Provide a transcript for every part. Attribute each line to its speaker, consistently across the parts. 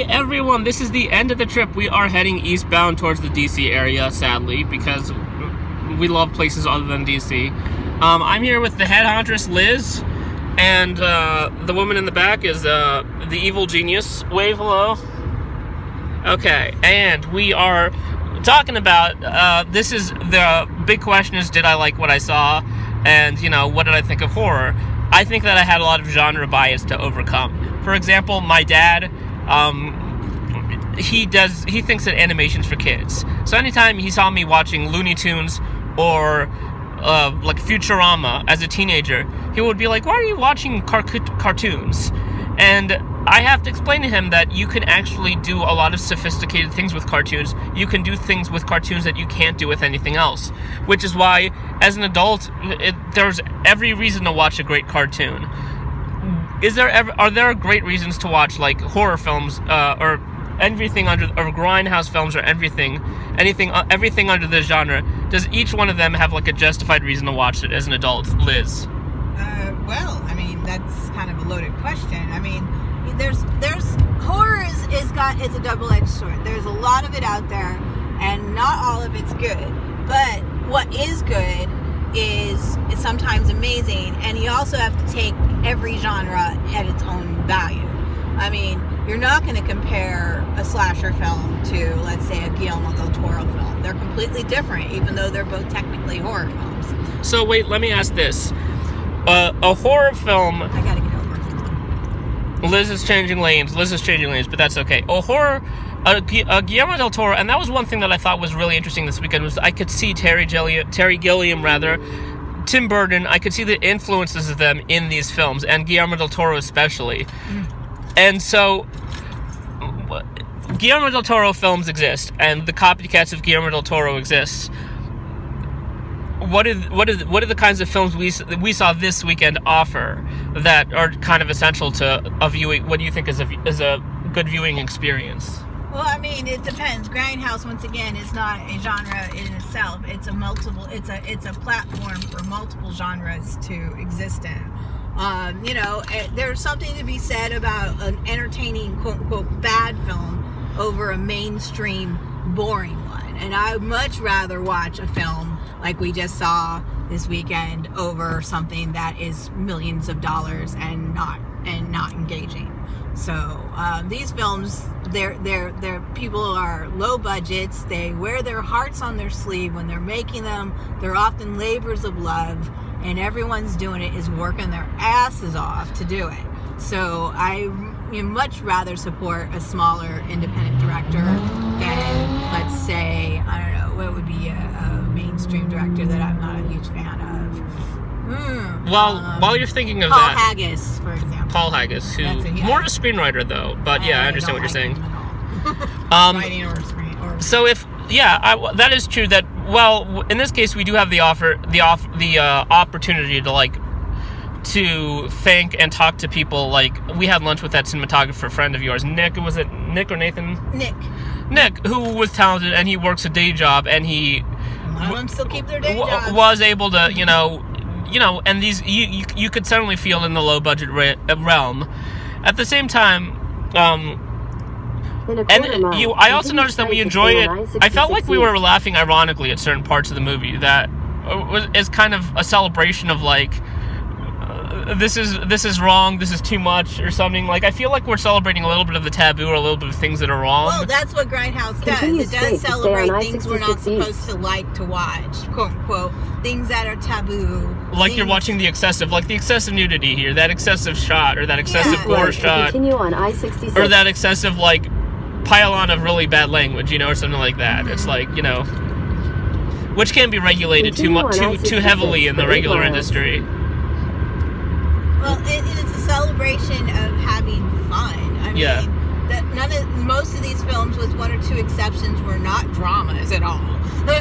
Speaker 1: everyone, this is the end of the trip. We are heading eastbound towards the DC area, sadly, because we love places other than DC. I'm here with the Head Hauntress, Liz, and the woman in the back is the evil genius. Wave hello. Okay, and we are talking about, this is the big question is, did I like what I saw? And, you know, what did I think of horror? I think that I had a lot of genre bias to overcome. For example, my dad, he thinks that animation's for kids. So anytime he saw me watching Looney Tunes or like Futurama as a teenager, he would be like, why are you watching cartoons? And I have to explain to him that you can actually do a lot of sophisticated things with cartoons. You can do things with cartoons that you can't do with anything else. Which is why, as an adult, there's every reason to watch a great cartoon. Are there great reasons to watch, like, horror films, or everything under, or Grindhouse films, or everything under the genre? Does each one of them have, like, a justified reason to watch it as an adult? Liz?
Speaker 2: Well, I mean, that's kind of a loaded question. I mean, there's horror is a double-edged sword. There's a lot of it out there, and not all of it's good. But what is good is sometimes amazing, and you also have to take every genre at its own value. I mean, you're not going to compare a slasher film to, let's say, a Guillermo Del Toro film. They're completely different, even though they're both technically horror films.
Speaker 1: So wait, let me ask this. A horror film...
Speaker 2: I gotta get over.
Speaker 1: Liz is changing lanes, but that's okay. A Guillermo Del Toro, and that was one thing that I thought was really interesting this weekend, was I could see Terry Gilliam, Tim Burton, I could see the influences of them in these films, and Guillermo Del Toro especially. And so, Guillermo Del Toro films exist, and the copycats of Guillermo Del Toro exist. What are the kinds of films we saw this weekend offer that are kind of essential to a viewing? What do you think is a good viewing experience?
Speaker 2: Well, I mean, it depends. Grindhouse, once again, is not a genre in itself. It's a platform for multiple genres to exist in. You know, there's something to be said about an entertaining, quote unquote, bad film over a mainstream, boring one. And I would much rather watch a film like we just saw this weekend over something that is millions of dollars and not engaging. So these films, they're people are low budgets. They wear their hearts on their sleeve when they're making them. They're often labors of love, and everyone's doing it is working their asses off to do it. So I much rather support a smaller independent director than, let's say, I don't know, what would be a mainstream director that I'm not a huge fan of.
Speaker 1: While you're thinking of
Speaker 2: Paul
Speaker 1: that...
Speaker 2: Paul Haggis, for example.
Speaker 1: Paul Haggis, who... More a screenwriter, though. But, yeah, I understand what you're saying.
Speaker 2: Writing or screen.
Speaker 1: So if... Yeah, that is true that... Well, in this case, we do have the opportunity to, like... to thank and talk to people. Like, we had lunch with that cinematographer friend of yours, Nick. Was it Nick or Nathan? Nick, who was talented, and he works a day job, and he...
Speaker 2: A lot of them still keep their day jobs.
Speaker 1: Was able to, you know, and these you could certainly feel in the low budget realm. At the same time, I also noticed that we enjoy it. I felt like we were laughing ironically at certain parts of the movie that is kind of a celebration of, like, this is wrong, this is too much, or something. Like, I feel like we're celebrating a little bit of the taboo or a little bit of things that are wrong.
Speaker 2: Well, that's what Grindhouse does. It does celebrate things we're not supposed to like to watch, quote unquote, things that are taboo.
Speaker 1: Like you're watching the excessive nudity here, that excessive shot, or that excessive gore shot,
Speaker 3: continue on I-66.
Speaker 1: Or that excessive, like, pile-on of really bad language, you know, or something like that. It's like, you know, which can be regulated too heavily in the regular industry.
Speaker 2: Well, it is a celebration of having fun. I mean, most of these films, with one or two exceptions, were not dramas at all.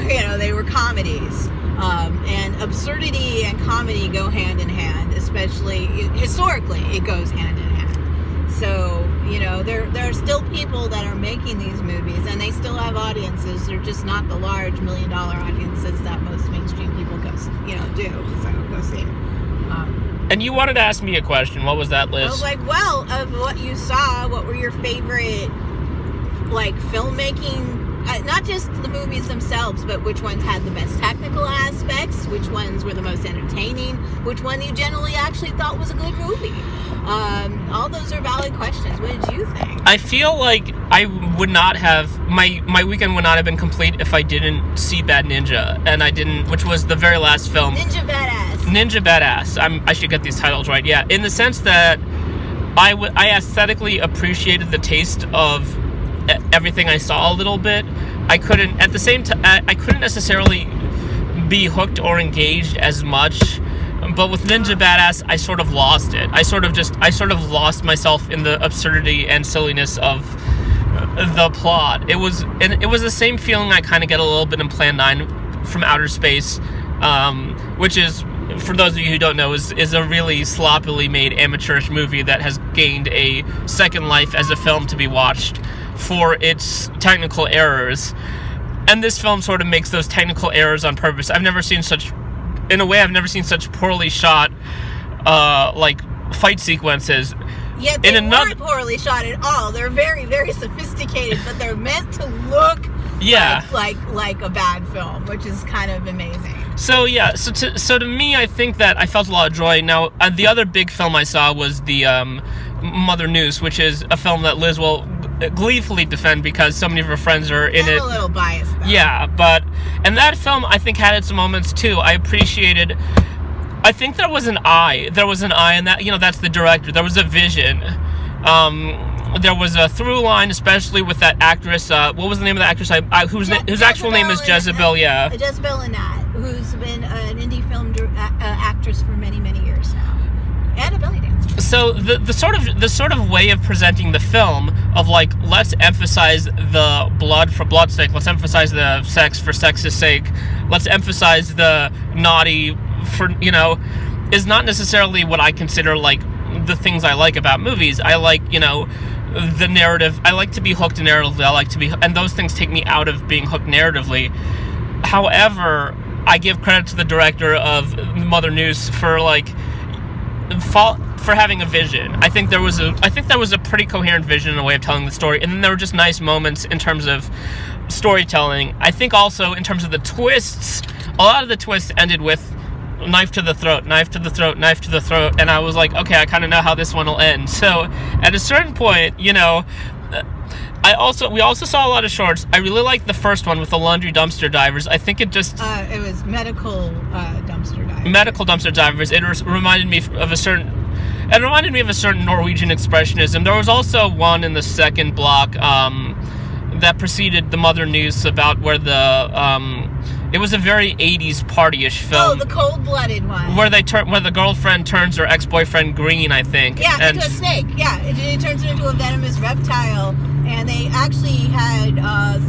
Speaker 2: You know, they were comedies. And absurdity and comedy go hand in hand, especially historically, it goes hand in hand. So, you know, there are still people that are making these movies, and they still have audiences. They're just not the large $1 million audiences that most mainstream people do. So go see it.
Speaker 1: And you wanted to ask me a question. What was that, Liz?
Speaker 2: I was like, well, of what you saw, what were your favorite like filmmaking, not just the movies themselves, but which ones had the best technical aspects, which ones were the most entertaining, which one you generally actually thought was a good movie. All those are valid questions. What did you think?
Speaker 1: I feel like I would not have, my weekend would not have been complete if I didn't see Bad Ninja, and I didn't, which was the very last film.
Speaker 2: Ninja Badass.
Speaker 1: Ninja Badass. I should get these titles right. Yeah, in the sense that I aesthetically appreciated the taste of everything I saw a little bit. I couldn't, at the same time, I couldn't necessarily be hooked or engaged as much. But with Ninja Badass, I sort of lost it. I sort of lost myself in the absurdity and silliness of the plot. It was the same feeling I kind of get a little bit in Plan 9 from Outer Space, which is, for those of you who don't know, is a really sloppily made amateurish movie that has gained a second life as a film to be watched for its technical errors. And this film sort of makes those technical errors on purpose. I've never seen such poorly shot like fight sequences.
Speaker 2: Yeah, they weren't poorly shot at all. They're very, very sophisticated, but they're meant to look like a bad film, which is kind of amazing.
Speaker 1: So yeah, so to me, I think that I felt a lot of joy. Now, the other big film I saw was the Mother Noose, which is a film that Liz will gleefully defend because so many of her friends are in it.
Speaker 2: I'm a little biased, though.
Speaker 1: Yeah, and that film I think had its moments too. I think there was an eye, and that, that's the director. There was a vision. There was a through line, especially with that actress. What was the name of the actress? Whose actual name is Jezebel? Yeah,
Speaker 2: Jezebel Annette, who's been an indie film actress for many, many years now, and a belly dancer.
Speaker 1: So the sort of way of presenting the film of like, let's emphasize the blood for blood's sake, let's emphasize the sex for sex's sake, let's emphasize the naughty for, is not necessarily what I consider like the things I like about movies. I like, the narrative. I like to be hooked narratively. And those things take me out of being hooked narratively. However, I give credit to the director of Mother Noose for having a vision. I think there was a pretty coherent vision and a way of telling the story, and then there were just nice moments in terms of storytelling. I think also in terms of the twists, a lot of the twists ended with knife to the throat, and I was like, okay, I kind of know how this one will end. So at a certain point, we also saw a lot of shorts. I really liked the first one with the laundry dumpster divers. I think it was
Speaker 2: medical dumpster divers.
Speaker 1: Medical dumpster divers. It reminded me of a certain Norwegian expressionism. There was also one in the second block that preceded the Mother Noose about where it was a very 80s party-ish film.
Speaker 2: Oh, the cold-blooded one.
Speaker 1: Where the girlfriend turns her ex-boyfriend green, I think.
Speaker 2: Yeah, into a snake. Yeah, it turns it into a venomous reptile. And they actually had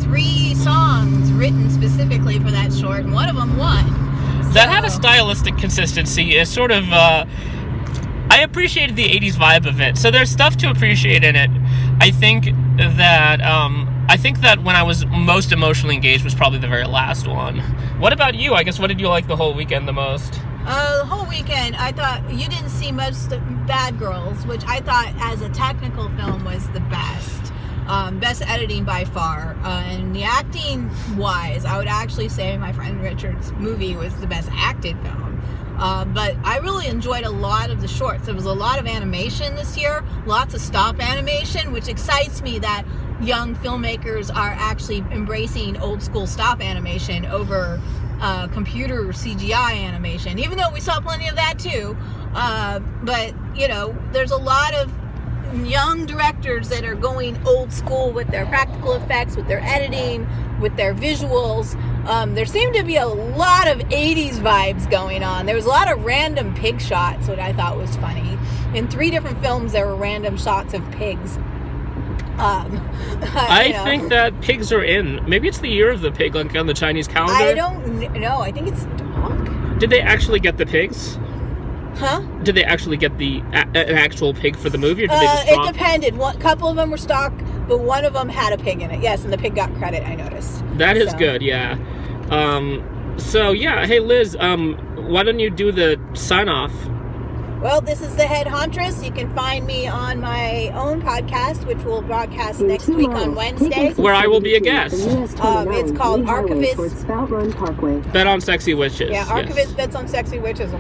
Speaker 2: 3 songs written specifically for that short, and one of them won.
Speaker 1: That had a stylistic consistency. It's sort of... I appreciated the 80s vibe of it. So there's stuff to appreciate in it. I think that when I was most emotionally engaged was probably the very last one. What about you? I guess, what did you like the whole weekend the most?
Speaker 2: The whole weekend, I thought you didn't see much Bad Girls, which I thought as a technical film was the best. Best editing by far. And the acting wise, I would actually say my friend Richard's movie was the best acted film. But I really enjoyed a lot of the shorts. There was a lot of animation this year, lots of stop animation, which excites me that young filmmakers are actually embracing old school stop animation over computer CGI animation, even though we saw plenty of that too. But, there's a lot of young directors that are going old school with their practical effects, with their editing, with their visuals. There seemed to be a lot of 80s vibes going on. There was a lot of random pig shots, which I thought was funny. In 3 different films, there were random shots of pigs.
Speaker 1: I think that pigs are in. Maybe it's the year of the pig, like on the Chinese calendar.
Speaker 2: I don't know. I think it's dog.
Speaker 1: Did they actually get the pigs?
Speaker 2: Huh?
Speaker 1: Did they actually get an actual pig for the movie, or did they just
Speaker 2: It depended. A couple of them were stock, but one of them had a pig in it. Yes, and the pig got credit, I noticed.
Speaker 1: That is good, yeah. So, yeah. Hey, Liz, why don't you do the sign-off?
Speaker 2: Well, this is the Head Hauntress. You can find me on my own podcast, which will broadcast next week on Wednesday.
Speaker 1: Where I will be a guest.
Speaker 2: It's called Archivists
Speaker 1: Bet on Sexy Witches.
Speaker 2: Yeah, Archivists Bets on Sexy Witches.